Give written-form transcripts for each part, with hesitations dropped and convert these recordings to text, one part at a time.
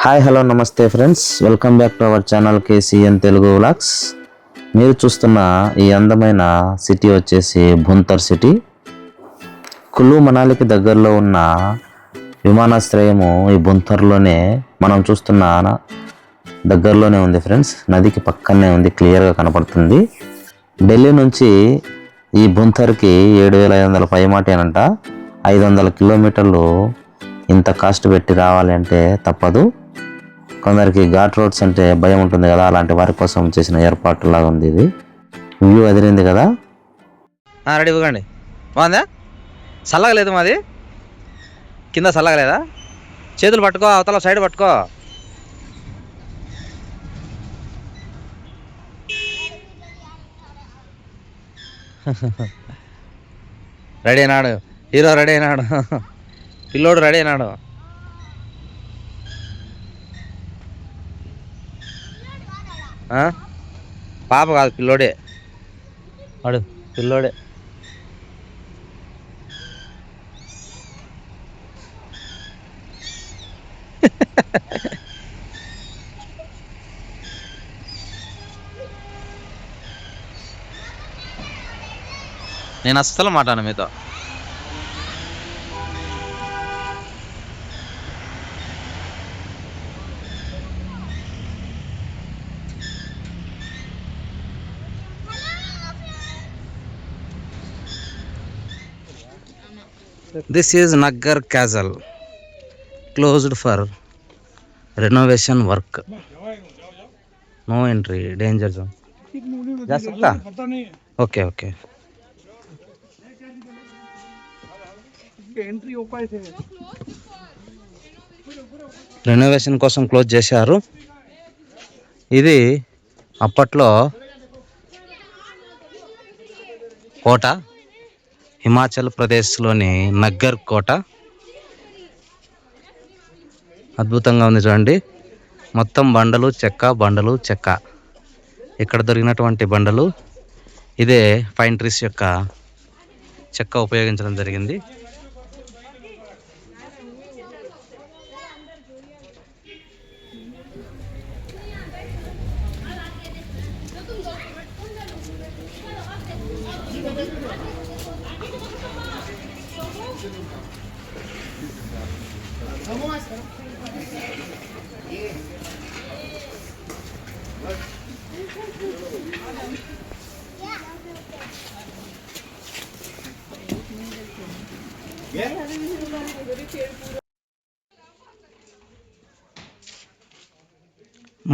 Hi hello నమస్తే friends, welcome back to our channel KCN Telugu vlogs. మీరు చూస్తున్న ఈ అందమైన సిటీ వచ్చేసి భుంతర్ సిటీ. కులు మనాలికి దగ్గరలో ఉన్న విమానాశ్రయము ఈ భుంతర్లోనే మనం చూస్తున్న దగ్గరలోనే ఉంది ఫ్రెండ్స్. నదికి పక్కనే ఉంది, క్లియర్గా కనపడుతుంది. ఢిల్లీ నుంచి ఈ భుంతర్కి 7,500 పైమాటేనంట. 500 కిలోమీటర్లు ఇంత కాస్ట్ పెట్టి రావాలి అంటే తప్పదు. కొందరికి ఘాట్ రోడ్స్ అంటే భయం ఉంటుంది కదా, అలాంటి వారి కోసం చేసిన ఏర్పాటు లాగా ఉంది ఇది. వ్యూ ఎదిరింది కదా. రెడీ ఇవ్వకండి. బాగుందా? చల్లగా లేదు మాది, కింద చల్లగా లేదా? చేతులు పట్టుకో, అవతల సైడ్ పట్టుకో. రెడీ అయినాడు హీరో, రెడీ అయినాడు పిల్లోడు, రెడీ అయినాడు. పాప కాదు, పిల్లోడే వాడు, పిల్లోడే. నేను అస్సలు మాట్లాడను మీతో. This is Naggar Castle, closed for renovation work. No entry, danger zone. जा सकता? Okay, okay. రెనోవేషన్ కోసం క్లోజ్ చేశారు. ఇది అప్పట్లో కోట, హిమాచల్ ప్రదేశ్లోని నగ్గర్ కోట. అద్భుతంగా ఉంది చూడండి. మొత్తం బండలు చెక్క, బండలు చెక్క. ఇక్కడ దొరికినటువంటి బండలు ఇదే పైన్ ట్రీస్ యొక్క చెక్క ఉపయోగించడం జరిగింది.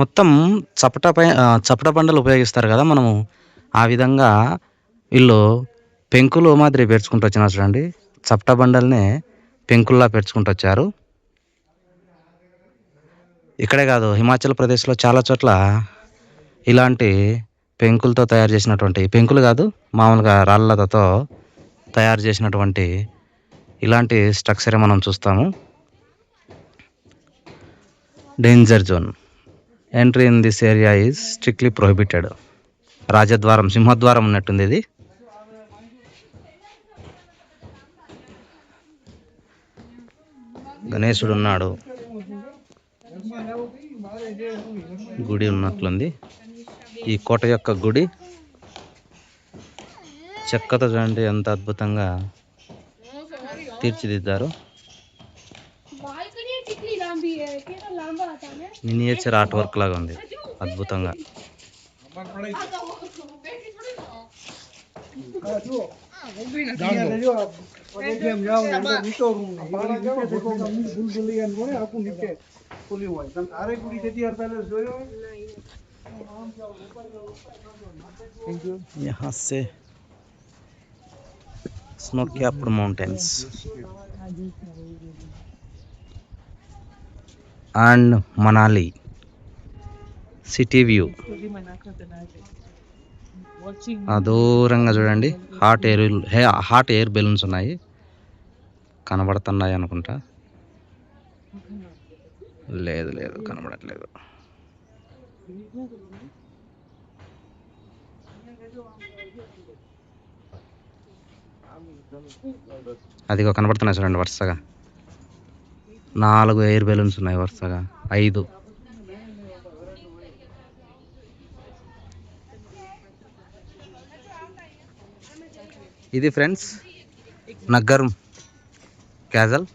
మొత్తం చపట బండలు ఉపయోగిస్తారు కదా మనము. ఆ విధంగా వీళ్ళు పెంకులు మాదిరి పేర్చుకుంటూ వచ్చినారు చూడండి. చపట బండల్నే పెంకుల్లా పేర్చుకుంటూ వచ్చారు. ఇక్కడే కాదు, హిమాచల్ ప్రదేశ్లో చాలా చోట్ల ఇలాంటి పెంకులతో తయారు చేసినటువంటి, పెంకులు కాదు మామూలుగా రాళ్ళతో తయారు చేసినటువంటి ఇలాంటి స్ట్రక్చరే మనం చూస్తాము. Danger zone, entry in this area is strictly prohibited. రాజద్వారం, సింహద్వారం ఉన్నట్టుంది ఇది. గణేశుడు ఉన్నాడు, గుడి ఉన్నట్లుంది. ఈ కోట యొక్క గుడి చెక్కతో చూడండి ఎంత అద్భుతంగా తీర్చిదిద్దారు. మినియేచర్ ఆర్ట్ వర్క్ లాగా ఉంది, అద్భుతంగా. यहाँ से snow capped mountains and Manali city view. దూరంగా చూడండి హాట్ ఎయిర్ బెలూన్స్ ఉన్నాయి, కనబడుతున్నాయి అనుకుంటా. లేదు లేదు, కనబడట్లేదు. అదిగో కనబడుతున్నాయి చూడండి వరుసగా. 4 ఎయిర్ బెలూన్స్ ఉన్నాయి వరుసగా 5. ఇది ఫ్రెండ్స్ నగ్గర్ క్యాజల్.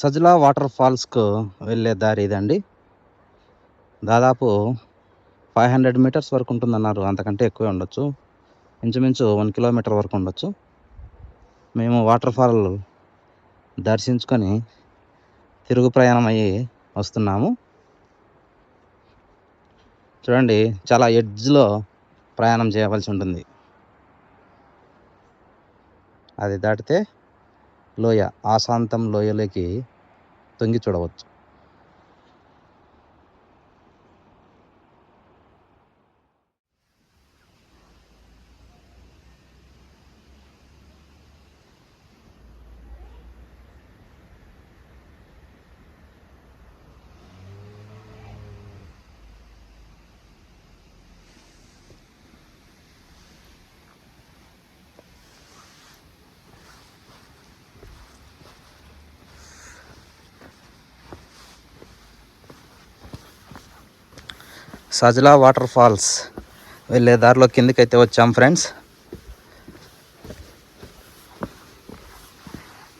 సజ్లా వాటర్ ఫాల్స్కు వెళ్ళే దారి ఇదండి. దాదాపు 500 మీటర్స్ వరకు ఉంటుందన్నారు, అంతకంటే ఎక్కువే ఉండొచ్చు. ఇంచుమించు 1 కిలోమీటర్ వరకు ఉండొచ్చు. మేము వాటర్ ఫాల్ దర్శించుకొని తిరుగు ప్రయాణం అయ్యి వస్తున్నాము. చూడండి, చాలా ఎడ్జ్లో ప్రయాణం చేయవలసి ఉంటుంది. అది దాటితే లోయ, ఆశాంతం లోయలోకి తొంగి చూడవచ్చు. సజ్లా వాటర్ ఫాల్స్ వెళ్ళే దారిలో కిందకైతే వచ్చాం friends.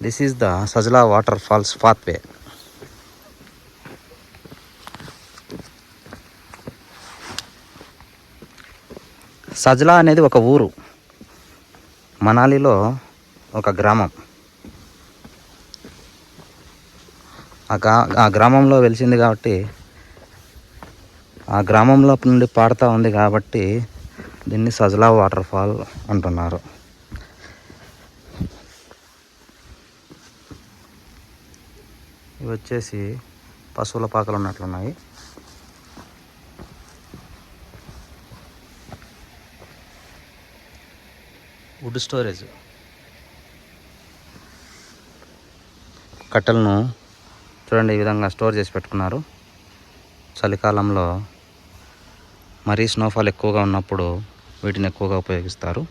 This is the Sajla waterfalls pathway. Sajla అనేది ఒక ఊరు, మనాలిలో ఒక గ్రామం. ఆ గ్రామంలో వెలిసింది కాబట్టి, ఆ గ్రామంలో నుండి పాడుతూ ఉంది కాబట్టి దీన్ని సజ్లా వాటర్ ఫాల్ అంటున్నారు. ఇవి వచ్చేసి పశువుల పాకలు ఉన్నట్లున్నాయి. Would storage. కట్టెలను చూడండి ఈ విధంగా స్టోర్ చేసి పెట్టుకున్నారు. చలికాలంలో మరీ స్నోఫాల్ ఎక్కువగా ఉన్నప్పుడు వీటిని ఎక్కువగా ఉపయోగిస్తారు.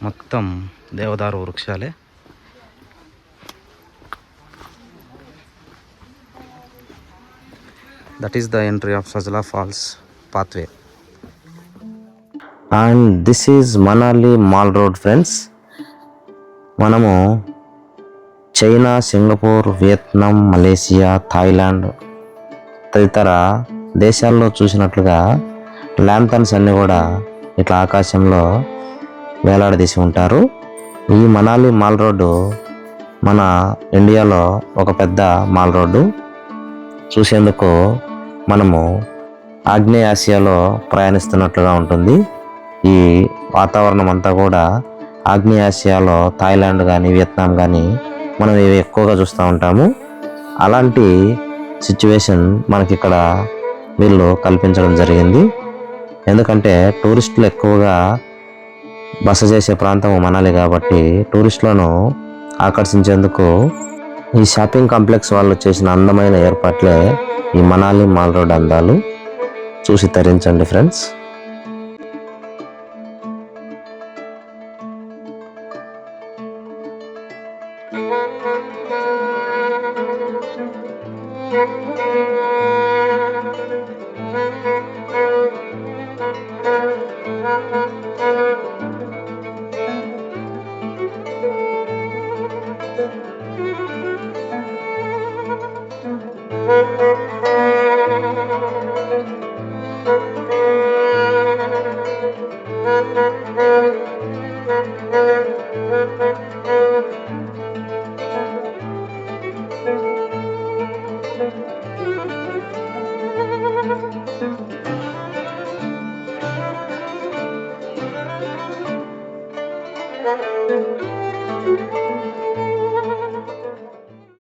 మొత్తం దేవదారు వృక్షాలే. That is the entry of Sajla falls pathway. And this is Manali mall road friends. మనము China, Singapore, Vietnam, Malaysia, Thailand తదితర దేశాల్లో చూసినట్లుగా ల్యాంతర్న్స్ అన్నీ కూడా ఇట్లా ఆకాశంలో వేలాడదీసి ఉంటారు. ఈ మనాలి మాల్ రోడ్డు మన ఇండియాలో ఒక పెద్ద మాల్ రోడ్డు. చూసేందుకు మనము ఆగ్నేయ ఆసియాలో ప్రయాణిస్తున్నట్లుగా ఉంటుంది. ఈ వాతావరణం అంతా కూడా ఆగ్నేయ ఆసియాలో థాయిలాండ్ కానీ వియత్నాం కానీ మనం ఇవి ఎక్కువగా చూస్తూ ఉంటాము. అలాంటి సిచ్యువేషన్ మనకి ఇక్కడ వీళ్ళు కల్పించడం జరిగింది. ఎందుకంటే టూరిస్టులు ఎక్కువగా బస చేసే ప్రాంతం మనాలి కాబట్టి టూరిస్టులను ఆకర్షించేందుకు ఈ షాపింగ్ కాంప్లెక్స్ వాళ్ళు చేసిన అందమైన ఏర్పాట్లే ఈ మనాలి మాల్ రోడ్ అందాలు. చూసి తరించండి ఫ్రెండ్స్.